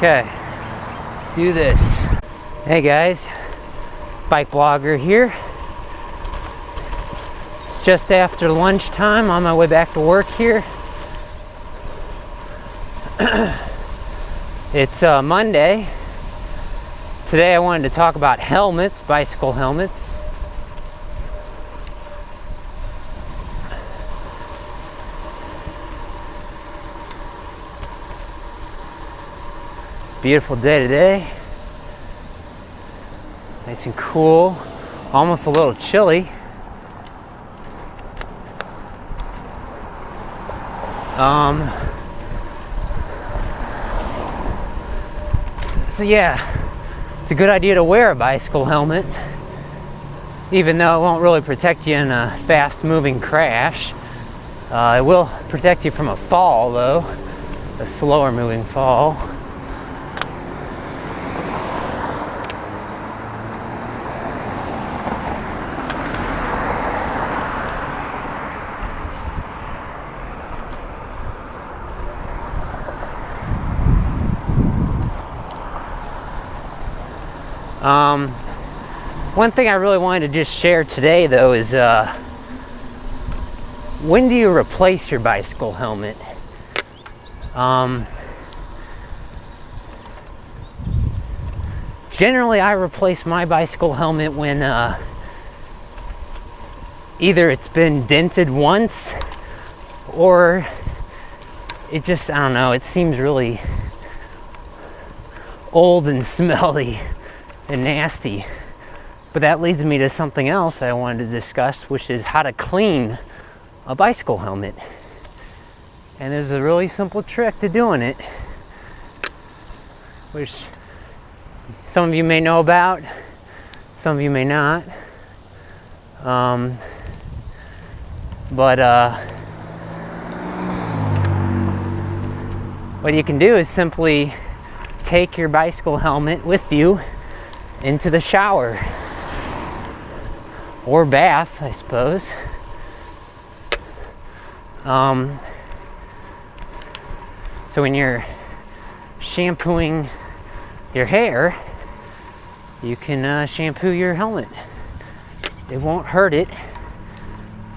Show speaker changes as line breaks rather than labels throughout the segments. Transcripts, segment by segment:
Okay, let's do this. Hey guys, BikeBlogger here. It's just after lunchtime, on my way back to work here. It's Monday. Today I wanted to talk about helmets, bicycle helmets. Beautiful day today. Nice and cool. Almost a little chilly. So yeah, it's a good idea to wear a bicycle helmet, even though it won't really protect you in a fast-moving crash. It will protect you from a fall, though, a slower-moving fall. One thing I really wanted to just share today, though, is when do you replace your bicycle helmet? Generally, I replace my bicycle helmet when either it's been dented once or it just, I don't know, it seems really old and smelly and nasty. But that leads me to something else I wanted to discuss, which is how to clean a bicycle helmet. And there's a really simple trick to doing it, which some of you may know about, some of you may not. What you can do is simply take your bicycle helmet with you into the shower or bath, I suppose. So when you're shampooing your hair, you can shampoo your helmet. It won't hurt it.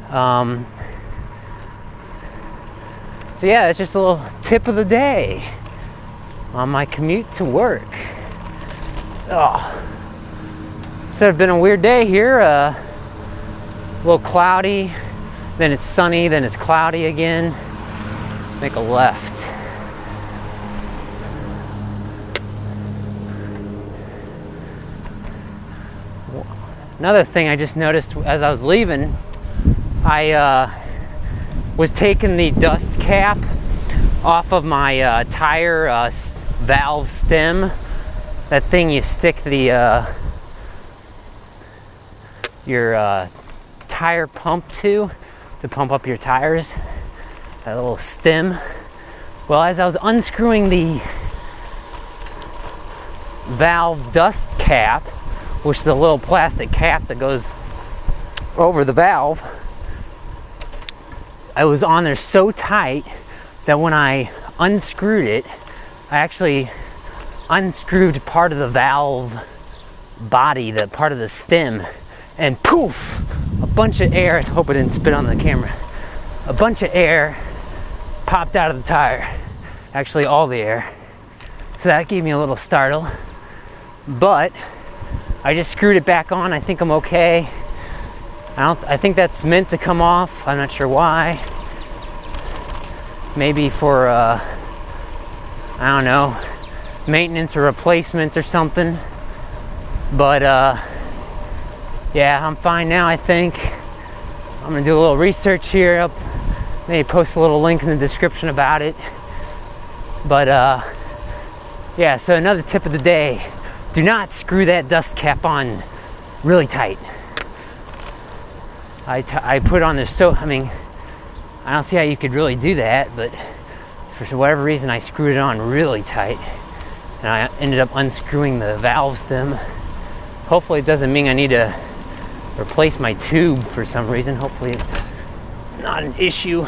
So yeah, it's just a little tip of the day on my commute to work. Oh, so it's been a weird day here. A little cloudy, then it's sunny, then it's cloudy again. Let's make a left. Another thing I just noticed as I was leaving, I was taking the dust cap off of my tire valve stem. That thing you stick the your tire pump to pump up your tires, that little stem. Well, as I was unscrewing the valve dust cap, which is a little plastic cap that goes over the valve, I was on there so tight that when I unscrewed it, I actually unscrewed part of the valve body, the part of the stem, and poof, a bunch of air, I hope I didn't spit on the camera, a bunch of air popped out of the tire, actually all the air. So that gave me a little startle, but I just screwed it back on. I think I'm okay. I think that's meant to come off. I'm not sure why. Maybe for I don't know, maintenance or replacement or something. But yeah, I'm fine now, I think. I'm gonna do a little research here. I'll maybe post a little link in the description about it. But yeah, so another tip of the day: do not screw that dust cap on really tight. I put on there, so I mean, I don't see how you could really do that, but for whatever reason I screwed it on really tight, and I ended up unscrewing the valve stem. Hopefully it doesn't mean I need to replace my tube for some reason. Hopefully it's not an issue.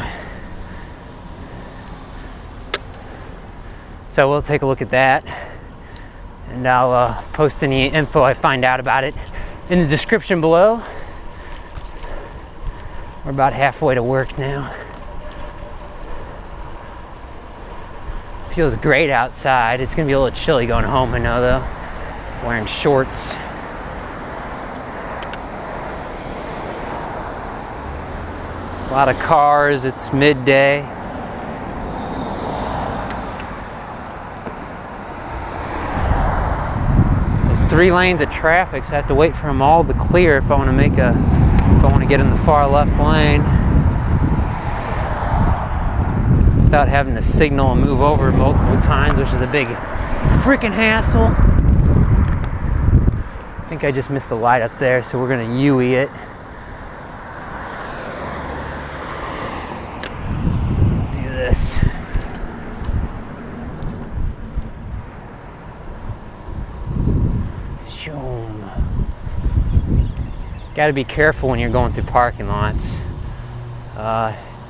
So we'll take a look at that, and I'll post any info I find out about it in the description below. We're about halfway to work now. Feels great outside. It's gonna be a little chilly going home, I know though. Wearing shorts. A lot of cars, it's midday. There's 3 lanes of traffic, so I have to wait for them all to clear if I want to get in the far left lane without having to signal and move over multiple times, which is a big freaking hassle. I think I just missed the light up there, so we're gonna UE it. Do this. Got to be careful when you're going through parking lots.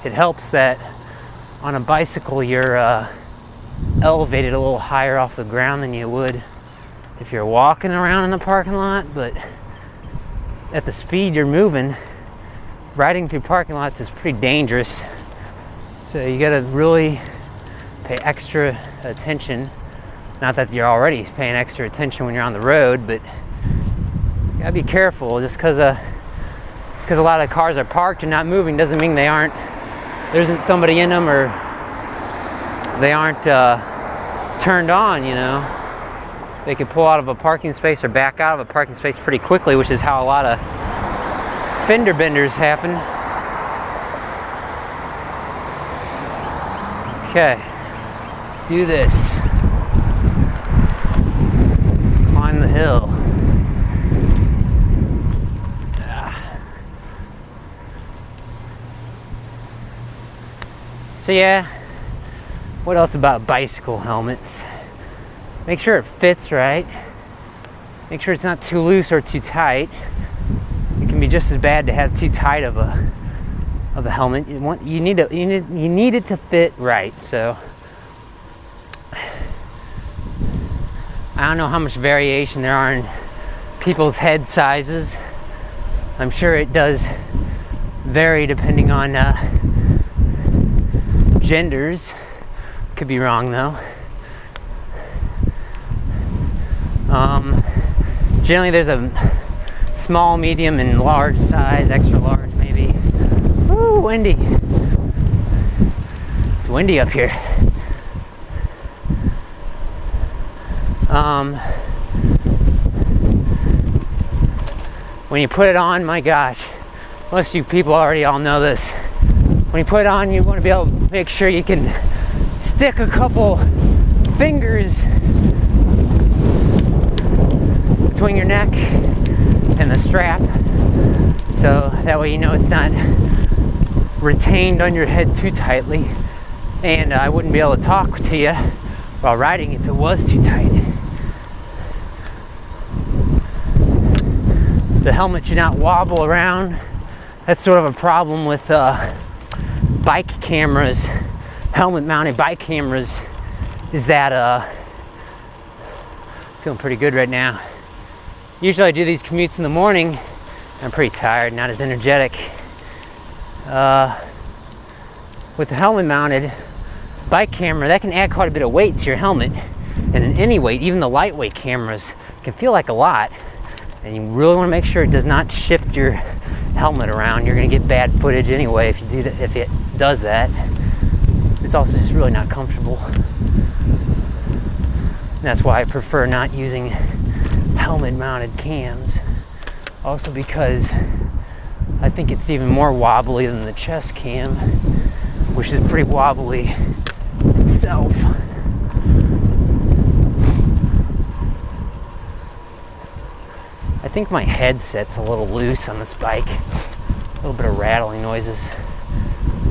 It helps that on a bicycle you're elevated a little higher off the ground than you would if you're walking around in the parking lot, but at the speed you're moving, riding through parking lots is pretty dangerous. So you got to really pay extra attention. Not that you're already paying extra attention when you're on the road, but you gotta be careful. Just because a lot of cars are parked and not moving doesn't mean there isn't somebody in them, or they aren't turned on, you know. They could pull out of a parking space or back out of a parking space pretty quickly, which is how a lot of fender benders happen. Okay, let's do this. Let's climb the hill. So yeah, what else about bicycle helmets? Make sure it fits right. Make sure it's not too loose or too tight. It can be just as bad to have too tight of a helmet. You need it to fit right. So I don't know how much variation there are in people's head sizes. I'm sure it does vary depending on genders. Could be wrong though. Generally there's a small, medium, and large size, extra large maybe. Woo, windy. It's windy up here. When you put it on, my gosh, most of you people already all know this. When you put it on, you want to be able to make sure you can stick a couple fingers between your neck and the strap, so that way you know it's not retained on your head too tightly. And I wouldn't be able to talk to you while riding if it was too tight. The helmet should not wobble around. That's sort of a problem with bike cameras, helmet mounted bike cameras, is that feeling pretty good right now. Usually I do these commutes in the morning. I'm pretty tired, not as energetic. With the helmet mounted bike camera, that can add quite a bit of weight to your helmet. And in any weight, even the lightweight cameras, can feel like a lot. And you really want to make sure it does not shift your helmet around. You're going to get bad footage anyway if you do that, if it does that. It's also just really not comfortable. And that's why I prefer not using helmet mounted cams. Also because I think it's even more wobbly than the chest cam, which is pretty wobbly itself. I think my headset's a little loose on this bike. A little bit of rattling noises.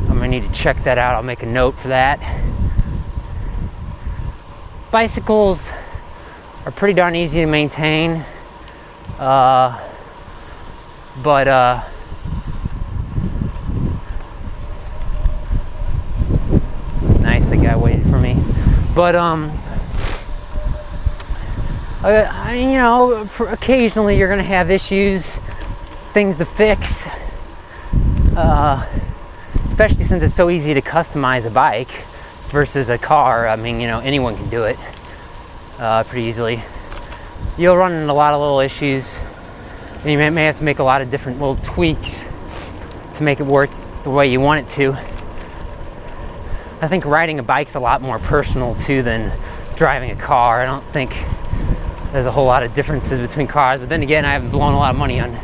I'm gonna need to check that out. I'll make a note for that. Bicycles are pretty darn easy to maintain. But it's nice the guy waited for me. But you know, occasionally you're gonna have issues, things to fix, especially since it's so easy to customize a bike versus a car. I mean, you know, anyone can do it pretty easily. You'll run into a lot of little issues, and you may have to make a lot of different little tweaks to make it work the way you want it to. I think riding a bike's a lot more personal too than driving a car. I don't think there's a whole lot of differences between cars, but then again, I haven't blown a lot of money on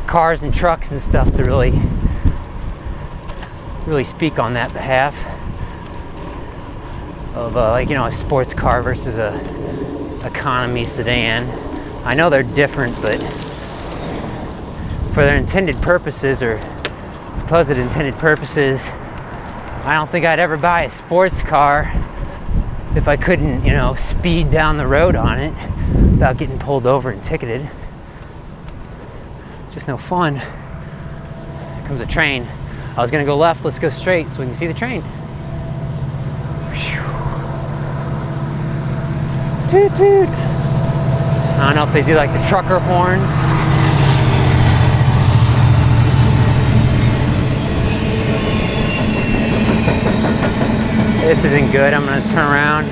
cars and trucks and stuff to really speak on that behalf of like, you know, a sports car versus a economy sedan. I know they're different, but for their intended purposes, or supposed intended purposes, I don't think I'd ever buy a sports car if I couldn't, you know, speed down the road on it without getting pulled over and ticketed. Just no fun. Here comes a train. I was gonna go left, let's go straight so we can see the train. Toot toot. I don't know if they do like the trucker horn. This isn't good. I'm gonna turn around.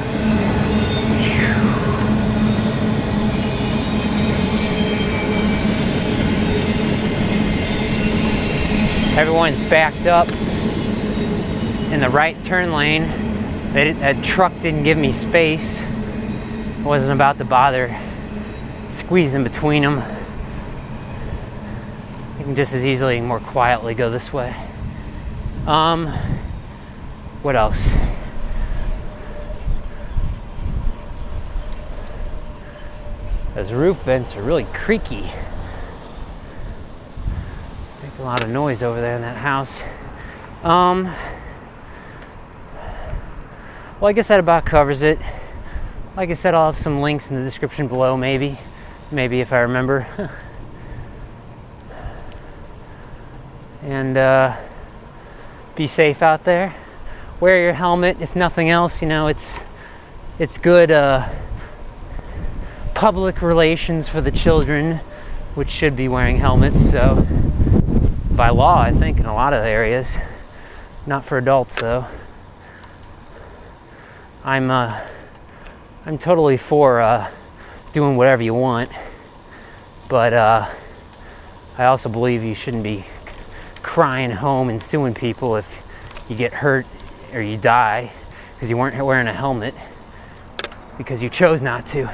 Everyone's backed up in the right turn lane. That truck didn't give me space. I wasn't about to bother squeezing between them. You can just as easily, more quietly go this way. What else? Those roof vents are really creaky. Make a lot of noise over there in that house. Well, I guess that about covers it. Like I said, I'll have some links in the description below, maybe if I remember. And be safe out there. Wear your helmet, if nothing else. You know, it's good public relations for the children, which should be wearing helmets. So, by law, I think, in a lot of areas, not for adults though. I'm totally for doing whatever you want, but I also believe you shouldn't be crying home and suing people if you get hurt or you die because you weren't wearing a helmet because you chose not to.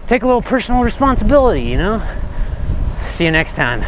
Take a little personal responsibility, you know? See you next time.